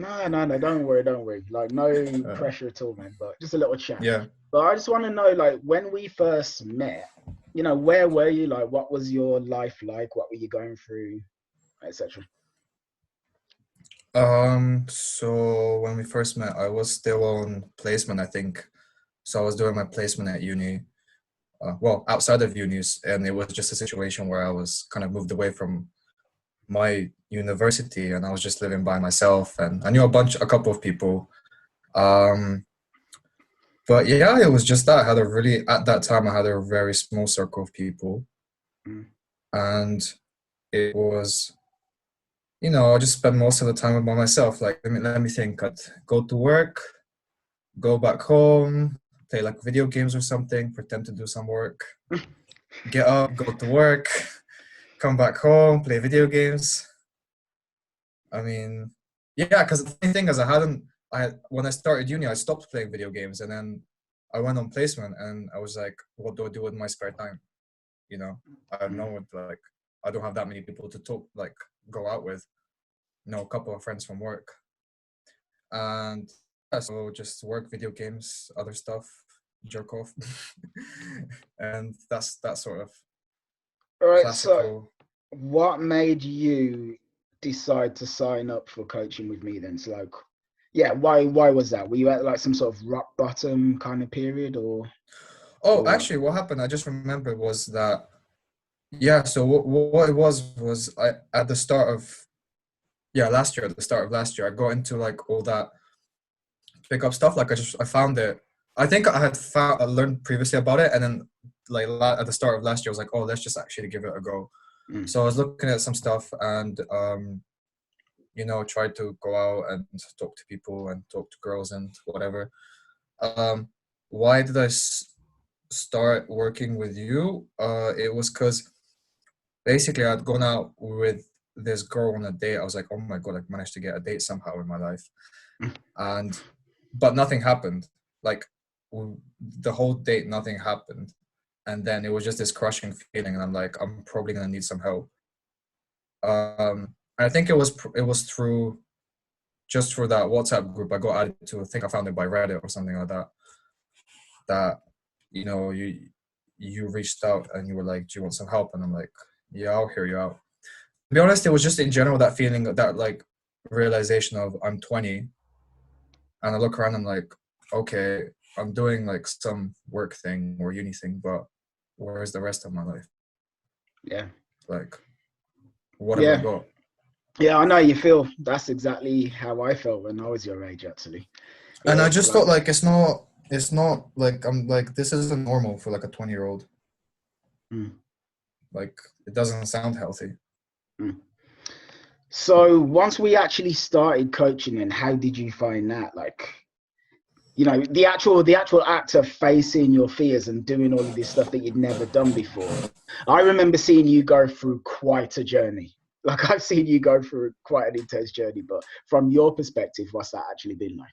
No, don't worry, don't worry. Like, no Uh, pressure at all, man, but just a little chat. yeah. But I just want to know, like, when we first met, where were you? Like, what was your life like? What were you going through, etc.? So when we first met, I was still on placement, I think. So I was doing my placement at uni, well, outside of unis, and it was just a situation where I was kind of moved away from my university, and I was just living by myself, and I knew a couple of people. Um, but yeah, it was just that. At that time, I had a very small circle of people, Mm. and it was, I just spent most of the time by myself. Like, let me think. I'd go to work, go back home, play like video games or something, pretend to do some work, get up, go to work, come back home, play video games. I mean, yeah, because the funny thing is, when I started uni, I stopped playing video games, and then I went on placement, and I was like, what do I do with my spare time? I have no Mm. one like, I don't have that many people to talk, like, go out with. A couple of friends from work, and yeah, so just work, video games, other stuff, jerk off, and that's that sort of All right. So, classical. what made you decide to sign up for coaching with me then? So, like, yeah, why was that? Were you at like some sort of rock bottom kind of period, Oh, or what? actually, what happened? I just remembered was that, yeah. So what it was I at the start of last year, at the start of last year, I got into like all that pickup stuff. Like I found it. I think I learned previously about it, and then like at the start of last year, I was like, oh, let's just actually give it a go. Mm. So I was looking at some stuff, and tried to go out and talk to people and talk to girls and whatever. Um, why did start working with you? It was because basically I'd gone out with this girl on a date. I was like, oh my God, I managed to get a date somehow in my life. Mm. And, but nothing happened. Like, the whole date, nothing happened. And then it was just this crushing feeling. And I'm like, I'm probably going to need some help. I think it was just through that WhatsApp group I got added to. I think I found it by Reddit or something like that. That, you reached out and you were like, do you want some help? And I'm like, yeah, I'll hear you out. To be honest, it was just in general that feeling, that like realization of I'm 20, and I look around, I'm like, okay, I'm doing like some work thing or uni thing, but where's the rest of my life? Yeah, Like, what have I yeah, got? yeah. I know you feel. That's exactly how I felt when I was your age, actually. And I It's just thought, like, like, it's not like, I'm like, this isn't normal for like a 20-year-old. mm, Like, it doesn't sound healthy. mm. So once we actually started coaching, and how did you find that? Like, the actual act of facing your fears and doing all of this stuff that you'd never done before. I remember seeing you go through quite a journey. Like, I've seen you go through quite an intense journey, but from your perspective, what's that actually been like?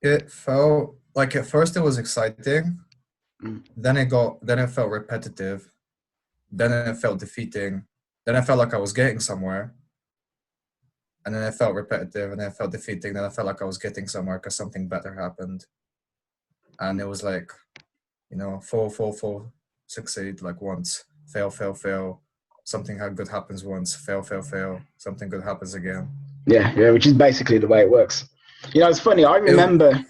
It felt like, at first it was exciting, Mm. then it felt repetitive, then it felt defeating, then I felt like I was getting somewhere, and then it felt repetitive, and then it felt defeating, then I felt like I was getting somewhere because something better happened. And Mm. it was like, fall, succeed like once, fail, fail, fail, something good happens once, fail, fail, fail, something good happens again. Yeah, yeah, which is basically the way it works. It's funny. It,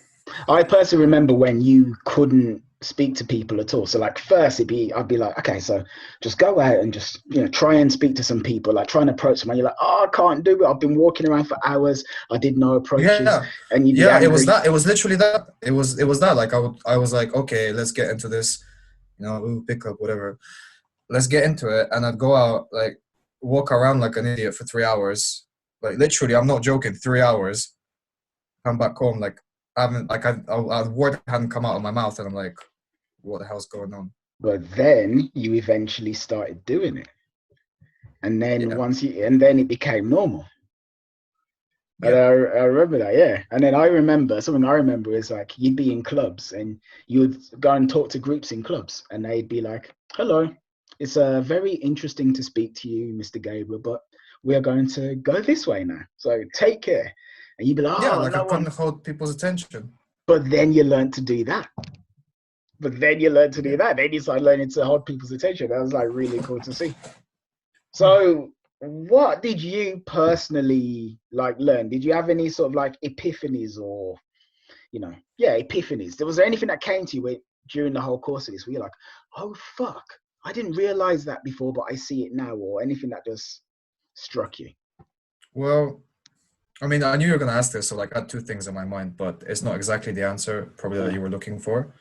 I personally remember when you couldn't speak to people at all. So, like, first I'd be like, okay, so just go out and just try and speak to some people, like try and approach someone. You're like, oh, I can't do it. I've been walking around for hours. I did no approaches, yeah, and you'd be yeah, angry. it was literally that. It was that. Like, I was like, okay, let's get into this, pick up, whatever. Let's get into it. And I'd go out, like, walk around like an idiot for 3 hours. Like, literally, I'm not joking, 3 hours. Come back home, like, I haven't, like, a word hadn't come out of my mouth, and I'm like, what the hell's going on? But then you eventually started doing it, and then Yeah, then it became normal. And yeah, I remember that, yeah. And then something I remember is like you'd be in clubs and you would go and talk to groups in clubs, and they'd be like, hello. It's very interesting to speak to you, Mr. Gabriel, but we are going to go this way now. So take care. And you'd be like, Yeah, oh, like I no couldn't one. hold people's attention. But then you learn to do that. Then Yeah. you start learning to hold people's attention. That was like really cool to see. Hmm. So what did you personally like learn? Did you have any sort of like epiphanies or, epiphanies? Was there anything that came to you during the whole course of this where you're like, oh, fuck, I didn't realize that before, but I see it now, or anything that just struck you? Well, I mean, I knew you were going to ask this, so like I had two things in my mind, but it's not exactly the answer probably that Yeah. you were looking for.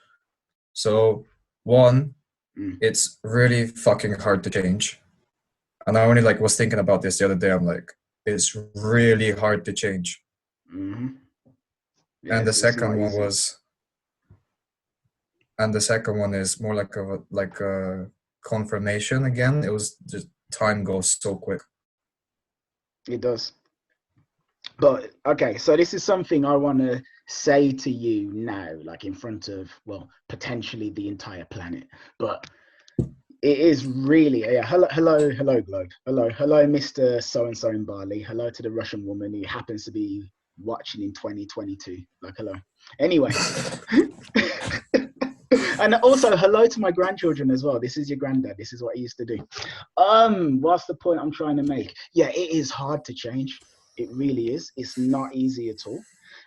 So, one, Mm. it's really fucking hard to change. And I only like was thinking about this the other day. I'm like, it's really hard to change. Mm-hmm. And the Yes, it's not second one easy. was, and the second one is more like a confirmation again. It was just time goes so quick. It does. But okay, so this is something I want to say to you now, like in front of, well, potentially the entire planet. But it is really, yeah. Hello, Globe. Hello, Mr. So and so in Bali. Hello to the Russian woman who happens to be watching in 2022. Like, hello. Anyway, and also hello to my grandchildren as well. This is your granddad. This is what he used to do. What's the point I'm trying to make? Yeah, it is hard to change. It really is. It's not easy at all.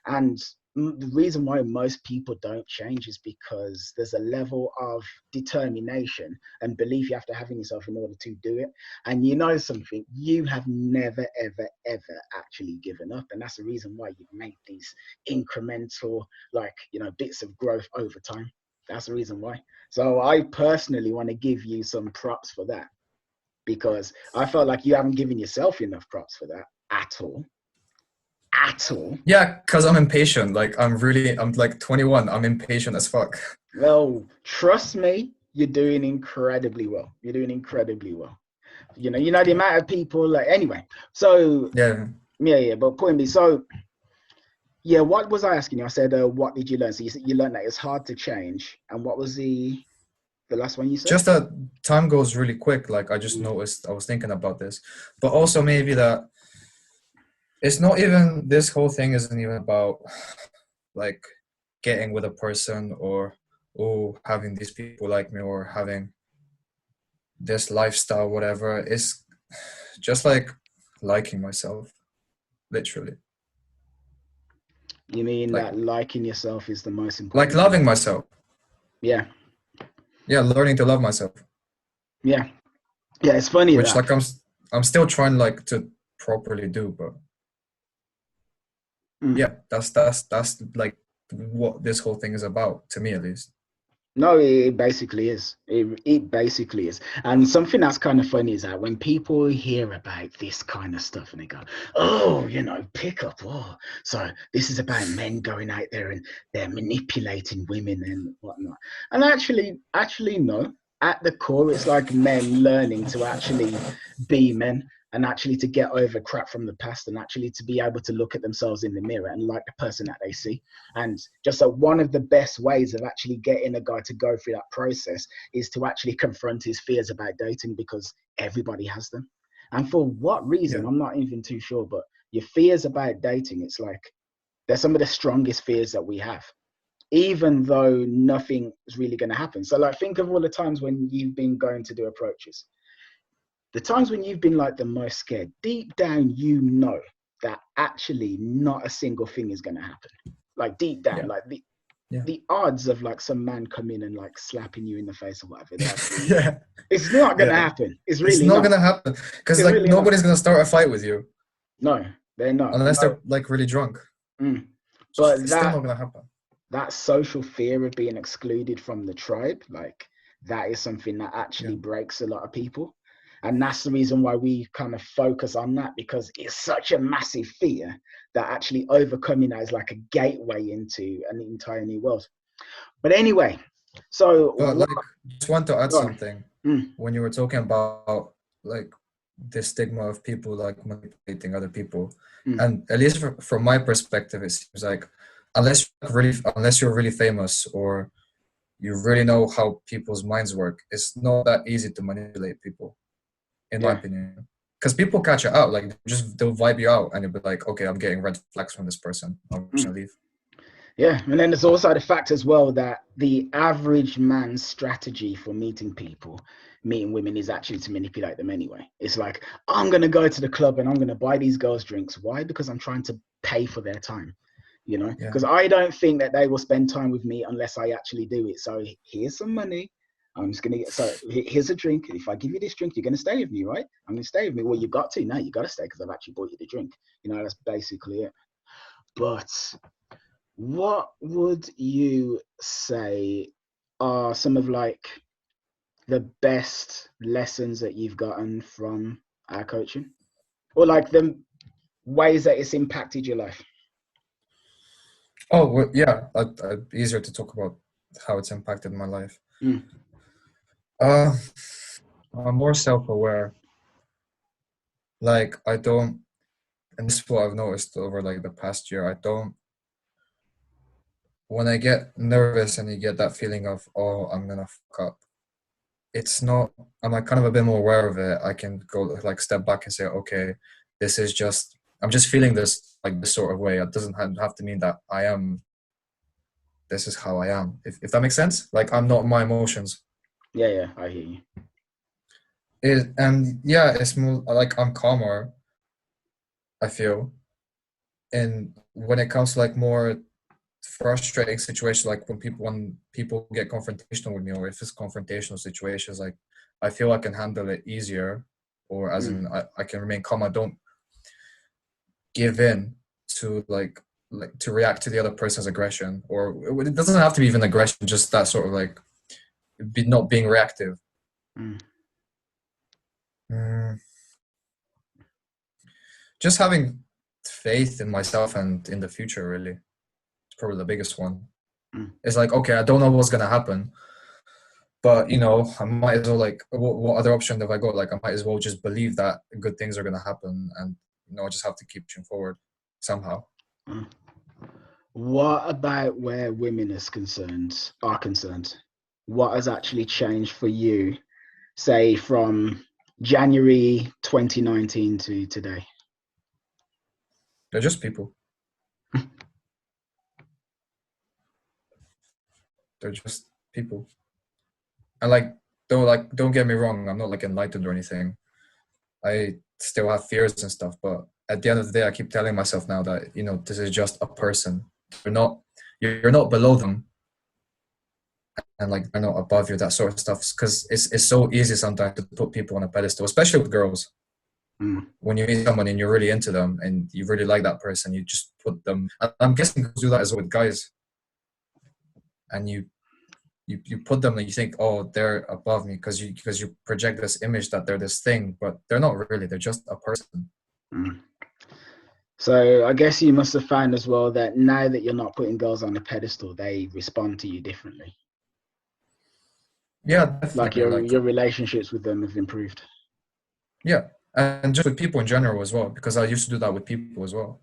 And the reason why most people don't change is because there's a level of determination and belief you have to have in yourself in order to do it. And you know something, you have never, ever, ever actually given up. And that's the reason why you've made these incremental, bits of growth over time. That's the reason why. So I personally want to give you some props for that, because I felt like you haven't given yourself enough props for that at all. At all. Yeah, because I'm impatient. Like I'm like 21. I'm impatient as fuck. Well, trust me, you're doing incredibly well. You're doing incredibly well. The Yeah. amount of people, like, anyway. So Yeah. yeah, but point B. So yeah, what was I asking you? I said, what did you learn? So you said you learned that it's hard to change. And what was the last one you said? Just that time goes really quick. Like I just Mm. noticed, I was thinking about this, but also maybe that it's not even, this whole thing isn't even about like getting with a person or having these people like me or having this lifestyle, whatever. It's just like liking myself, literally. You mean Like that liking yourself is the most like important thing? loving myself. Yeah, Yeah, learning to love myself. yeah, yeah. It's funny Which that. like I'm still trying like to properly do, but Mm. yeah, that's like what this whole thing is about, to me at least. No, it basically is. It basically is. And something that's kind of funny is that when people hear about this kind of stuff and they go, oh, pick up. Oh, so this is about men going out there and they're manipulating women and whatnot. And actually, no. At the core, it's like men learning to actually be men and actually to get over crap from the past and actually to be able to look at themselves in the mirror and like the person that they see. And just so one of the best ways of actually getting a guy to go through that process is to actually confront his fears about dating, because everybody has them. And for what reason, Yeah. I'm not even too sure, but your fears about dating, it's like they're some of the strongest fears that we have, even though nothing is really going to happen. So like think of all the times when you've been going to do approaches, the times when you've been like the most scared, deep down, that actually not a single thing is going to happen. Like deep down, Yeah. like Yeah. the odds of like some man coming and like slapping you in the face or whatever, Yeah. it's not going to Yeah. happen. It's It's really not not. gonna happen because It's like really not. nobody's gonna start a fight with you No, they're not. unless No. they're like really drunk. Mm. But It's still not gonna happen. that social fear of being excluded from the tribe, like that is something that Yeah. actually breaks a lot of people. And that's the reason why we kind of focus on that, because it's such a massive fear that actually overcoming that is like a gateway into an entire new world. But anyway, so But what? like, just want to add Go on. something Mm, when you were talking about like the stigma of people like manipulating other people, mm, and at least from my perspective, it seems like unless you're really famous or you really know how people's minds work. It's not that easy to manipulate people, in my Yeah. opinion. Because people catch it out, like they'll vibe you out, and you'll be like, okay, I'm getting red flags from this person. I'm just Mm. gonna leave. Yeah, and then there's also the fact as well that the average man's strategy for meeting women is actually to manipulate them anyway. It's like, I'm going to go to the club and I'm going to buy these girls drinks. Why? Because I'm trying to pay for their time, you know? Yeah, Because I don't think that they will spend time with me unless I actually do it. So here's some money. I'm just going to get, so here's a drink. If I give you this drink, you're going to stay with me, right? I'm going to stay with me. Well, you got to. No, you got to stay because I've actually bought you the drink. You know, that's basically it. But what would you say are some of like the best lessons that you've gotten from our coaching, or like the ways that it's impacted your life? oh well, yeah, easier to talk about how it's impacted my life. Mm. uh I'm more self-aware. Like, I don't, and this is what I've noticed over like the past year, I don't, when I get nervous and you get that feeling of, oh, I'm gonna fuck up, it's not, I'm like kind of a bit more aware of it. I can go like step back and say, okay, this is just, I'm just feeling this like this sort of way. It doesn't have to mean that I am, this is how I am. If that makes sense. Like, I'm not my emotions. Yeah, yeah, I hear you. And yeah, it's more like I'm calmer, I feel. And when it comes to like more frustrating situations, like when people get confrontational with me, or if it's confrontational situations, like I feel I can handle it easier, or as Mm. in I can remain calm. I don't give in to like to react to the other person's aggression, or it doesn't have to be even aggression, just that sort of like not being reactive. Mm. Mm, just having faith in myself and in the future, really. It's probably the biggest one. Mm. It's like, okay, I don't know what's gonna happen, but I might as well, like, what other option have I got? Like, I might as well just believe that good things are gonna happen, and I just have to keep pushing forward somehow. Mm. What about where women are concerned? What has actually changed for you, say from January 2019 to today? They're just people. They're just people. And don't get me wrong, I'm not like enlightened or anything. I still have fears and stuff, but at the end of the day, I keep telling myself now that this is just a person. You're not below them, and like they're not above you. That sort of stuff, because it's so easy sometimes to put people on a pedestal, especially with girls. Mm. When you meet someone and you're really into them and you really like that person, you just put them. I'm guessing girls do that as well with guys, and you put them and you think, oh, they're above me, because you project this image that they're this thing, but they're not really. They're just a person. Mm. So I guess you must have found as well that now that you're not putting girls on a pedestal, they respond to you differently. Yeah, Like definitely. your Like, your relationships with them have improved. yeah, and just with people in general as well, because I used to do that with people as well.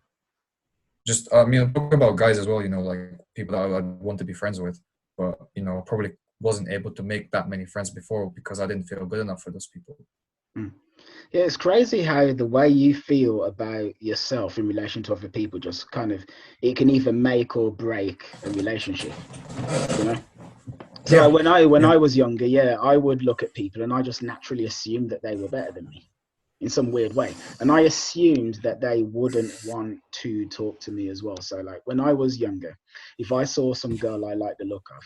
Just talk about guys as well. Like people that I want to be friends with, but probably wasn't able to make that many friends before because I didn't feel good enough for those people. Mm. Yeah, it's crazy how the way you feel about yourself in relation to other people just kind of, it can either make or break a relationship, you know? So like Yeah, when I yeah, was younger, yeah, I would look at people and I just naturally assumed that they were better than me in some weird way. And I assumed that they wouldn't want to talk to me as well. So like when I was younger, if I saw some girl I liked the look of,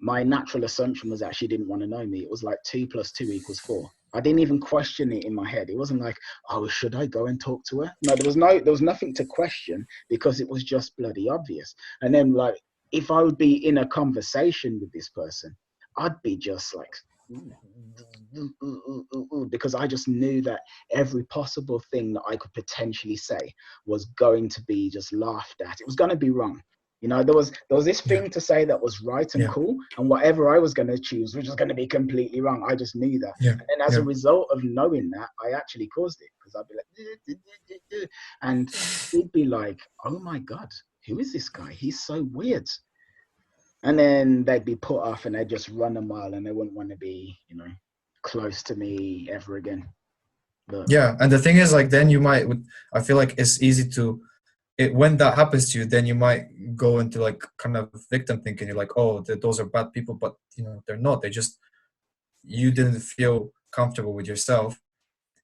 my natural assumption was that she didn't want to know me. It was like 2 + 2 = 4. I didn't even question it in my head. It wasn't like, oh, should I go and talk to her? No, there was nothing to question because it was just bloody obvious. And then like if I would be in a conversation with this person, I'd be just like because I just knew that every possible thing that I could potentially say was going to be just laughed at. It was going to be wrong. There was this yeah, thing to say that was right and yeah, cool, and whatever I was going to choose was just going to be completely wrong. I just knew that, yeah, and as a yeah, result of knowing that, I actually caused it because I'd be like, and he'd be like, "Oh my god, who is this guy? He's so weird." And then they'd be put off and they'd just run a mile and they wouldn't want to be, close to me ever again. But Yeah, and the thing is, like, then you might. I feel like it's easy to. When that happens to you, then you might go into like kind of victim thinking. You're like, oh, those are bad people, but they're not. They just you didn't feel comfortable with yourself,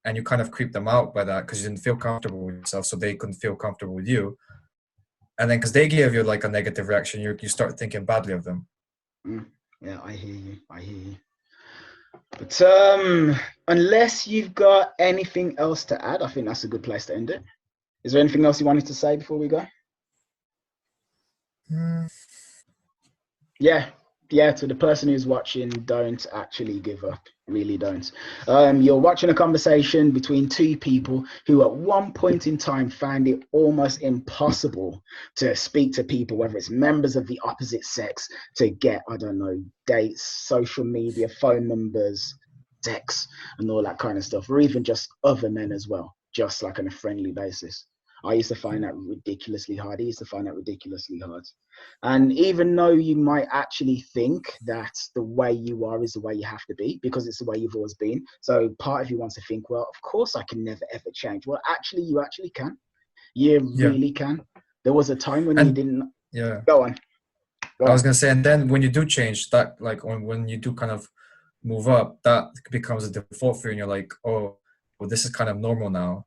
and you kind of creep them out by that because you didn't feel comfortable with yourself, so they couldn't feel comfortable with you. And then because they gave you like a negative reaction, you start thinking badly of them. Yeah, I hear you. But unless you've got anything else to add, I think that's a good place to end it. Is there anything else you wanted to say before we go? Yeah, to the person who's watching, don't actually give up. Really don't. You're watching a conversation between two people who at one point in time found it almost impossible to speak to people, whether it's members of the opposite sex, to get, I don't know, dates, social media, phone numbers, texts, and all that kind of stuff, or even just other men as well, just like on a friendly basis. I used to find that ridiculously hard. I used to find that ridiculously hard. And even though you might actually think that the way you are is the way you have to be, because it's the way you've always been. So part of you wants to think, well, of course I can never, ever change. Well, actually, you actually can. You really can. There was a time when you didn't. Yeah. Go on. I was going to say, and then when you do change that, like when you do kind of move up, that becomes a default for you. And you're like, oh, well, this is kind of normal now.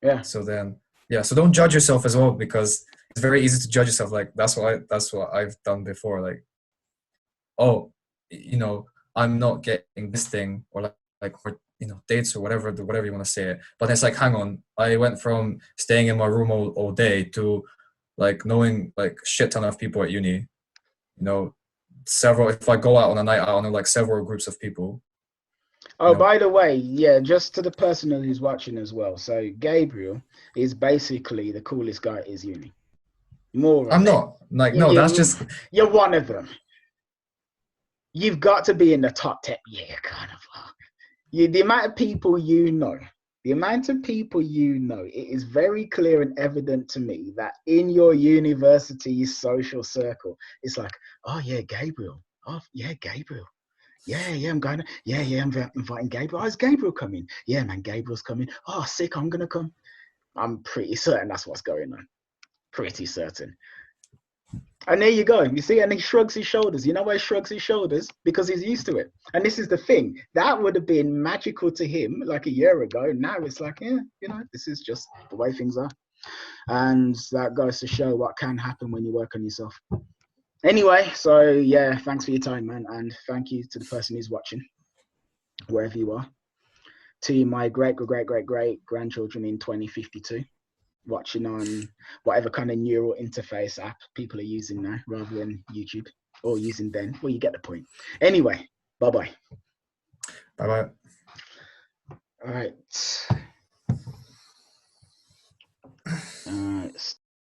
Yeah. So then, so don't judge yourself as well, because it's very easy to judge yourself. Like that's what I've done before. Like, oh, I'm not getting this thing, or like dates or whatever you want to say it. But it's like, hang on, I went from staying in my room all day to like knowing like shit ton of people at uni. If I go out on a night out, I know like several groups of people. Oh, by the way, yeah, just to the person who's watching as well. So Gabriel is basically the coolest guy at his uni. More. I'm not like no. That's just you're one of them. You've got to be in the top 10. Yeah, kind of. The amount of people it is very clear and evident to me that in your university social circle, it's like, oh yeah, Gabriel. Oh yeah, Gabriel. Yeah, I'm going to. Yeah, I'm inviting Gabriel. Oh, is Gabriel coming? Yeah, man, Gabriel's coming. Oh, sick, I'm gonna come. I'm pretty certain that's what's going on. Pretty certain. And there you go. You see, and he shrugs his shoulders. You know why he shrugs his shoulders? Because he's used to it. And this is the thing. That would have been magical to him like a year ago. Now it's like, this is just the way things are. And that goes to show what can happen when you work on yourself. Anyway, so yeah, thanks for your time, man. And thank you to the person who's watching, wherever you are. To my great grandchildren in 2052. Watching on whatever kind of neural interface app people are using now rather than YouTube, or using then. Well, you get the point. Anyway, bye-bye. Bye-bye. All right.